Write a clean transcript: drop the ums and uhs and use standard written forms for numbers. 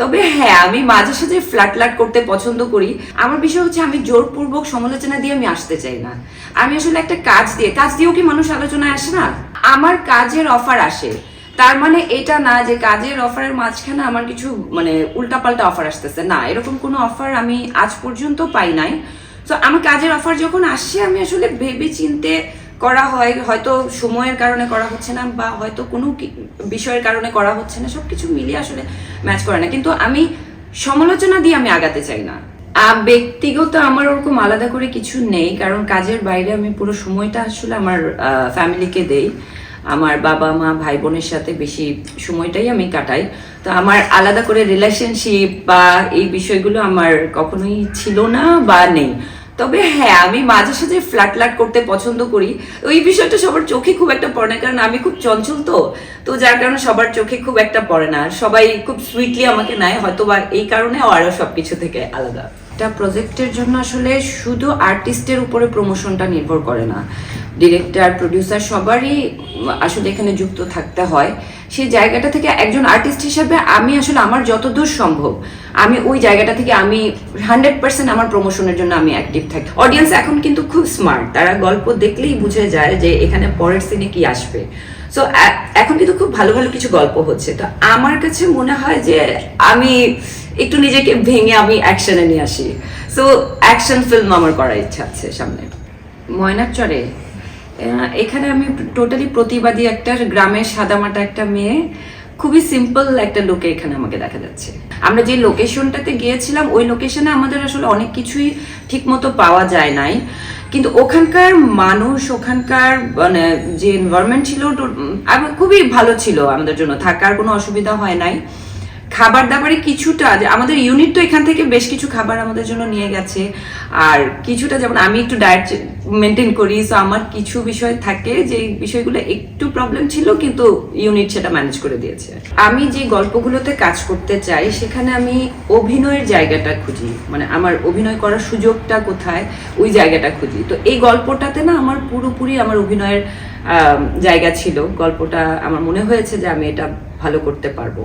তবে হ্যাঁ, আমি মাঝে সাঝে ফ্ল্যাট করতে পছন্দ করি। আমার বিষয় হচ্ছে আমি জোরপূর্বক সমালোচনা দিয়ে আমি আসতে চাই না। আমি আসলে একটা কাজ দিয়েও কি মানুষ আলোচনায় আসে না? আমার কাজের অফার আসে, তার মানে এটা না যে কাজের অফারের মাঝখানে আমার কিছু মানে উল্টাপাল্টা অফার আসতেছে, না, এরকম কোনো অফার আমি আজ পর্যন্ত পাই নাই। তো আমার কাজের অফার যখন আসছে আমি আসলে ভেবে চিন্তে করা হয়, হয়তো সময়ের কারণে করা হচ্ছে না বা হয়তো কোনো বিষয়ের কারণে করা হচ্ছে না, সবকিছু মিলিয়ে আসলে ম্যাচ করে না। কিন্তু আমি সমালোচনা দিয়ে আমি আগাতে চাই না। ব্যক্তিগত আমার ওরকম আলাদা করে কিছু নেই, কারণ কাজের বাইরে আমি পুরো সময়টা আসলে আমার ফ্যামিলিকে দেই। আমার বাবা মা ভাই বোনের সাথে বেশি সময়টাই আমি কাটাই। তো আমার আলাদা করে রিলেশনশিপ বা এই বিষয়গুলো আমার কখনোই ছিল না বা নেই। তবে হ্যাঁ, আমি মাঝে সাঝে ফ্ল্যাট করতে পছন্দ করি। ওই বিষয়টা সবার চোখে খুব একটা পড়ে না, কারণ আমি খুব চঞ্চল, তো যার কারণে সবার চোখে খুব একটা পড়ে না, সবাই খুব সুইটলি আমাকে নেয়, হয়তো বা এই কারণে আরও সবকিছু থেকে আলাদা। একটা প্রজেক্টের জন্য আসলে শুধু আর্টিস্টের উপরে প্রমোশনটা নির্ভর করে না, ডিরেক্টর প্রডিউসার সবারই আসলে এখানে যুক্ত থাকতে হয়। সেই জায়গাটা থেকে একজন আর্টিস্ট হিসেবে আমি আসলে আমার যতদূর সম্ভব আমি ওই জায়গাটা থেকে আমি 100% আমার প্রমোশনের জন্য আমি অ্যাক্টিভ থাকি। অডিয়েন্স এখন কিন্তু খুব স্মার্ট, তারা গল্প দেখলেই বুঝে যায় যে এখানে পরের সিনে কি আসবে। সো এখন কিন্তু খুব ভালো ভালো কিছু গল্প হচ্ছে। তো আমার কাছে মনে হয় যে আমি একটু নিজেকে ভেঙে আমি অ্যাকশনে নিয়ে আসি। সো অ্যাকশন ফিল্ম আমার করার ইচ্ছা আছে সামনে। ময়নাকচরে এখানে আমি টোটালি প্রতিবাদী একটা গ্রামের সাদামাটা একটা মেয়ে, খুবই সিম্পল একটা লোকে এখানে আমাকে দেখা যাচ্ছে। আমরা যে লোকেশনটাতে গিয়েছিলাম ওই লোকেশনে আমাদের আসলে অনেক কিছুই ঠিক মতো পাওয়া যায় নাই, কিন্তু ওখানকার মানুষ, ওখানকার মানে যে এনভায়রনমেন্ট ছিল খুবই ভালো ছিল, আমাদের জন্য থাকার কোনো অসুবিধা হয় নাই। খাবার দাবারে কিছুটা, যে আমাদের ইউনিট তো এখান থেকে বেশ কিছু খাবার আমাদের জন্য নিয়ে গেছে, আর কিছুটা যেমন আমি একটু ডায়েট মেনটেন করি, সো আমার কিছু বিষয় থাকে যে বিষয়গুলো একটু প্রবলেম ছিল, কিন্তু ইউনিট সেটা ম্যানেজ করে দিয়েছে। আমি যে গল্পগুলোতে কাজ করতে চাই সেখানে আমি অভিনয়ের জায়গাটা খুঁজি, মানে আমার অভিনয় করার সুযোগটা কোথায় ওই জায়গাটা খুঁজি। তো এই গল্পটাতে না আমার পুরোপুরি আমার অভিনয়ের জায়গা ছিল, গল্পটা আমার মনে হয়েছে যে আমি এটা ভালো করতে পারবো।